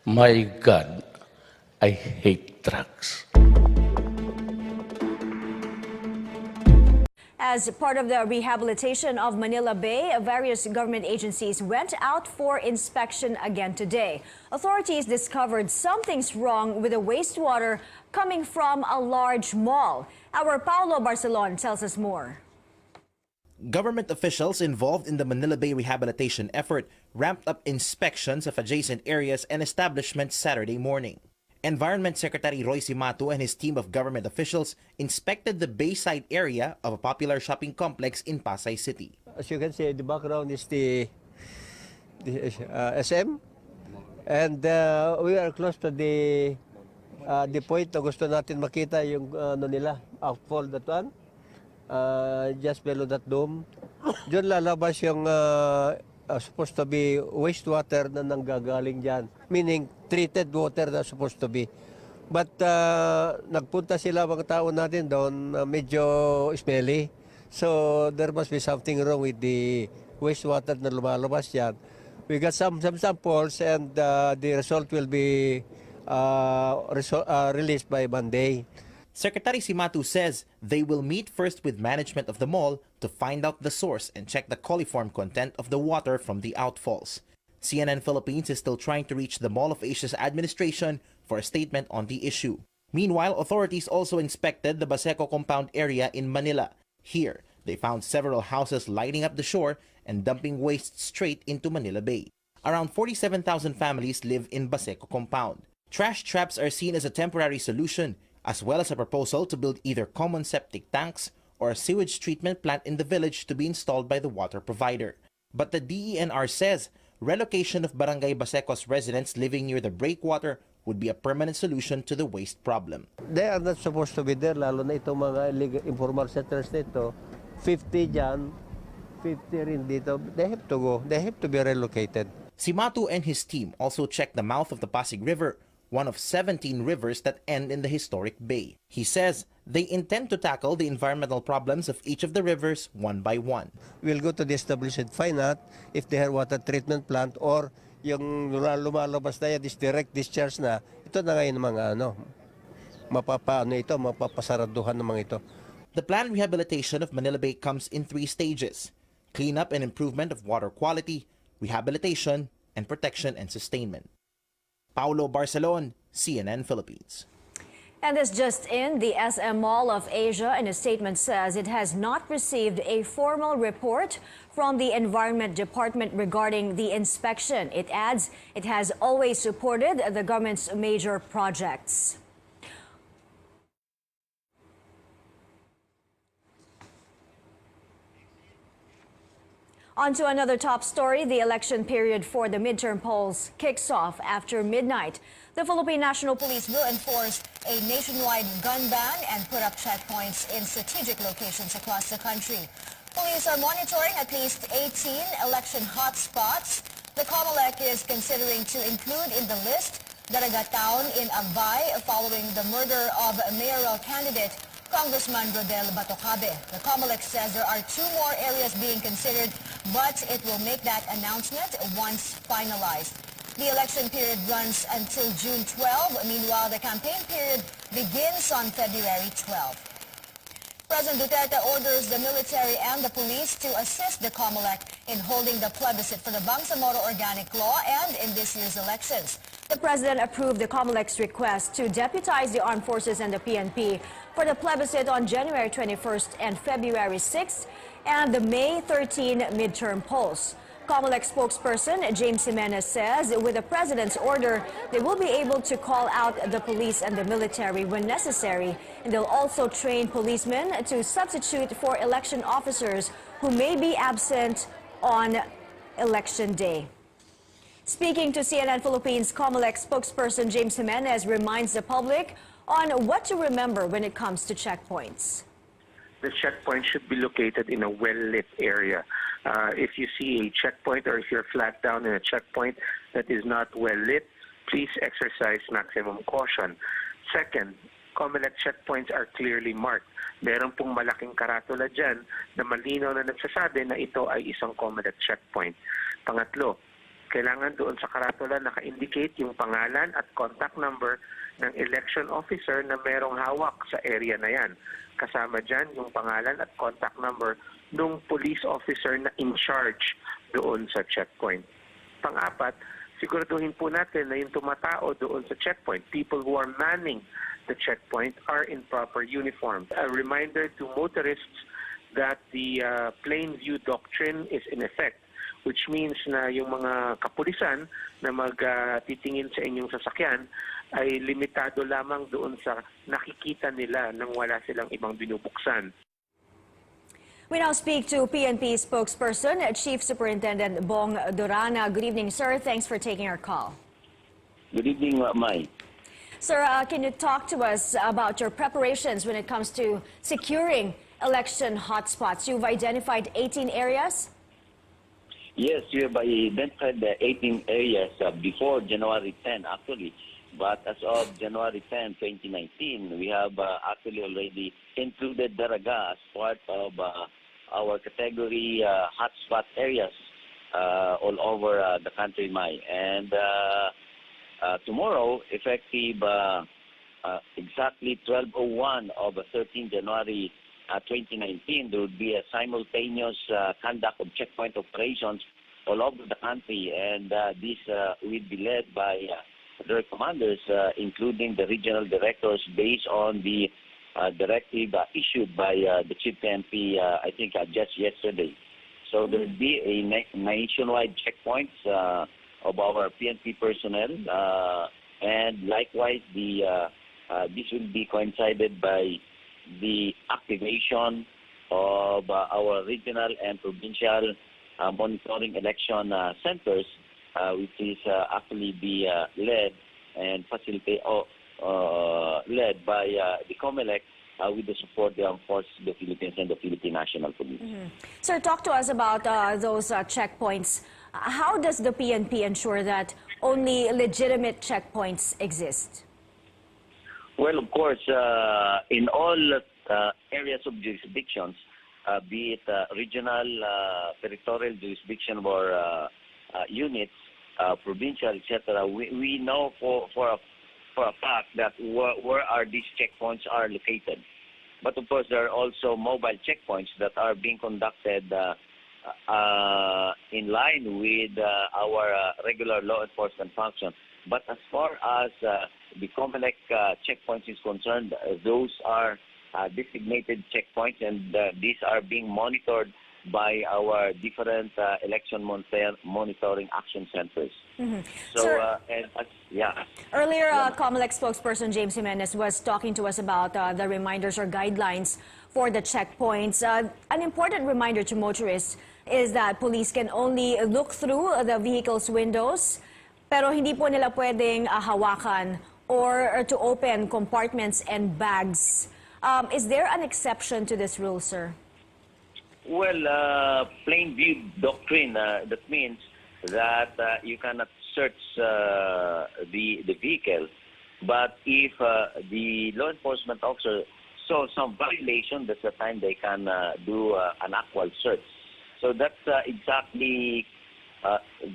My God, I hate trucks. As part of the rehabilitation of Manila Bay, various government agencies went out for inspection again today. Authorities discovered something's wrong with the wastewater coming from a large mall. Our Paulo Barcelon tells us more. Government officials involved in the Manila Bay rehabilitation effort ramped up inspections of adjacent areas and establishments Saturday morning. Environment Secretary Roy Cimatu and his team of government officials inspected the bayside area of a popular shopping complex in Pasay City. As you can see, the background is the SM, and we are close to the point na gusto natin makita yung ano nila, outfall that one, just below that dome. Diyan lalabas yung supposed to be wastewater na nanggagaling dyan, meaning treated water na supposed to be. But nagpunta sila mga tao natin doon, medyo smelly. So there must be something wrong with the wastewater na lumalabas yan. We got some samples, and the result will be released by Monday. Secretary Cimatu says they will meet first with management of the mall to find out the source and check the coliform content of the water from the outfalls. CNN Philippines is still trying to reach the Mall of Asia's administration for a statement on the issue. Meanwhile, authorities also inspected the Baseco compound area in Manila. Here, they found several houses lighting up the shore and dumping waste straight into Manila Bay. Around 47,000 families live in Baseco compound. Trash traps are seen as a temporary solution, as well as a proposal to build either common septic tanks or a sewage treatment plant in the village to be installed by the water provider. But the DENR says relocation of Barangay Baseco's residents living near the breakwater would be a permanent solution to the waste problem. They are not supposed to be there, lalo na itong mga illegal, informal settlers nito. 50 dyan, 50 rin dito. They have to go. They have to be relocated. Cimatu and his team also checked the mouth of the Pasig River, one of 17 rivers that end in the historic bay. He says they intend to tackle the environmental problems of each of the rivers one by one. We'll go to the establishment, find out if they have water treatment plant or yung lumalabas na yan, this direct discharge na. Ito na ngayon mga mapapasaraduhan ng mga ito. The planned rehabilitation of Manila Bay comes in 3 stages: cleanup and improvement of water quality, rehabilitation, and protection and sustainment. Paulo Barcelon, CNN Philippines. And this just in, the SM Mall of Asia in a statement says it has not received a formal report from the Environment Department regarding the inspection. It adds it has always supported the government's major projects. On to another top story. The election period for the midterm polls kicks off after midnight. The Philippine National Police will enforce a nationwide gun ban and put up checkpoints in strategic locations across the country. Police are monitoring at least 18 election hotspots. The COMELEC is considering to include in the list Daraga Town in Albay following the murder of mayoral candidate Congressman Rodel Batocabe. The COMELEC says there are 2 more areas being considered, but it will make that announcement once finalized. The election period runs until June 12. Meanwhile, the campaign period begins on February 12. President Duterte orders the military and the police to assist the COMELEC in holding the plebiscite for the Bangsamoro Organic Law and in this year's elections. The president approved the COMELEC's request to deputize the armed forces and the PNP for the plebiscite on January 21st and February 6th and the May 13 midterm polls. COMELEC spokesperson James Jimenez says with the president's order, they will be able to call out the police and the military when necessary, and they'll also train policemen to substitute for election officers who may be absent on election day. Speaking to CNN Philippines, COMELEC spokesperson James Jimenez reminds the public on what to remember when it comes to checkpoints. The checkpoint should be located in a well-lit area. If you see a checkpoint or if you're flagged down in a checkpoint that is not well-lit, please exercise maximum caution. Second, COMELEC checkpoints are clearly marked. Meron pong malaking karatula dyan na malinaw na nagsasabi na ito ay isang COMELEC checkpoint. Pangatlo, kailangan doon sa karatula naka-indicate yung pangalan at contact number ng election officer na merong hawak sa area na yan. Kasama dyan yung pangalan at contact number ng police officer na in charge doon sa checkpoint. Pang-apat, siguraduhin po natin na yung tumatao doon sa checkpoint, people who are manning the checkpoint are in proper uniform. A reminder to motorists that the plain view doctrine is in effect, which means na yung mga kapulisan na magtitingin sa inyong sasakyan ay limitado lamang doon sa nakikita nila nang wala silang ibang binubuksan. We now speak to PNP spokesperson, Chief Superintendent Bong Durana. Good evening, sir. Thanks for taking our call. Good evening, Mai. Sir, can you talk to us about your preparations when it comes to securing election hotspots? You've identified 18 areas? Yes, we have identified the 18 areas before January 10, actually. But as of January 10, 2019, we have actually already included Daraga as part of our category hotspot areas all over the country, Mai. And tomorrow, effective exactly 12:01 of 13 January 2019, there would be a simultaneous conduct of checkpoint operations all over the country, and this will be led by their commanders, including the regional directors, based on the directive issued by the Chief PNP, I think, just yesterday. So there will be a nationwide checkpoints of our PNP personnel, and likewise, this will be coincided by the activation of our regional and provincial monitoring election centers, which is actually be led and facilitated led by the COMELEC with the support of the Armed Forces of the Philippines and the Philippine National Police. Sir, talk to us about those checkpoints. How does the PNP ensure that only legitimate checkpoints exist? Well, of course, in all areas of jurisdictions, be it regional, territorial jurisdiction or units, provincial, etc., we know for a fact that where are these checkpoints are located. But of course, there are also mobile checkpoints that are being conducted in line with our regular law enforcement function. But as far as the COMELEC checkpoints is concerned, those are designated checkpoints, and these are being monitored by our different election monitoring action centers. So, Sir, yeah. earlier, COMELEC spokesperson James Jimenez was talking to us about the reminders or guidelines for the checkpoints. An important reminder to motorists is that police can only look through the vehicle's windows, pero hindi po nila pwedeng hawakan or to open compartments and bags. Is there an exception to this rule, sir? Well, plain view doctrine, that means that you cannot search the vehicle. But if the law enforcement officer saw some violation, that's the time they can do an actual search. So that's exactly,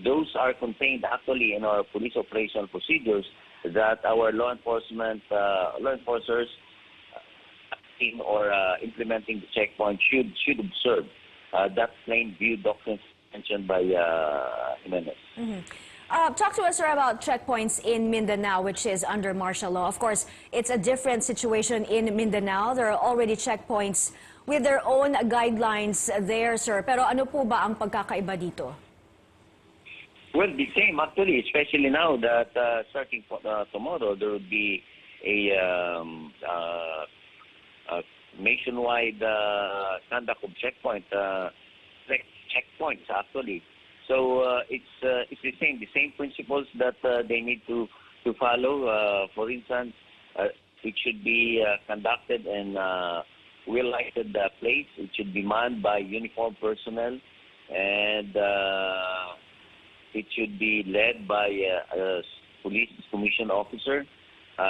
those are contained actually in our police operational procedures that our law enforcement, law enforcers or implementing the checkpoint should observe that plain view doctrine mentioned by Jimenez. Talk to us, sir, about checkpoints in Mindanao, which is under martial law. Of course, it's a different situation in Mindanao. There are already checkpoints with their own guidelines there, sir. Pero ano po ba ang pagkakaiba dito? Well, the same actually, especially now that starting tomorrow, there will be a nationwide conduct of checkpoints actually. So it's the same principles that they need to follow. For instance, it should be conducted in well-lighted place. It should be manned by uniformed personnel, and it should be led by a police commission officer.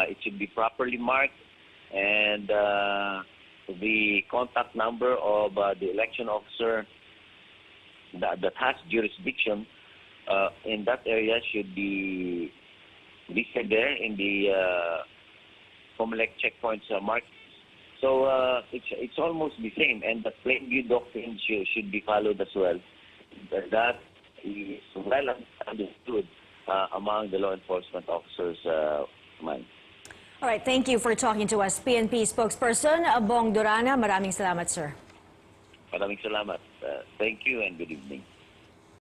It should be properly marked, and the contact number of the election officer that has jurisdiction in that area should be listed there in the Comelec checkpoints mark. So it's almost the same, and the plain view doctrine should be followed as well. That is well understood among the law enforcement officers' mind. All right, thank you for talking to us. PNP spokesperson Bong Durana, maraming salamat, sir. Maraming salamat. Thank you and good evening.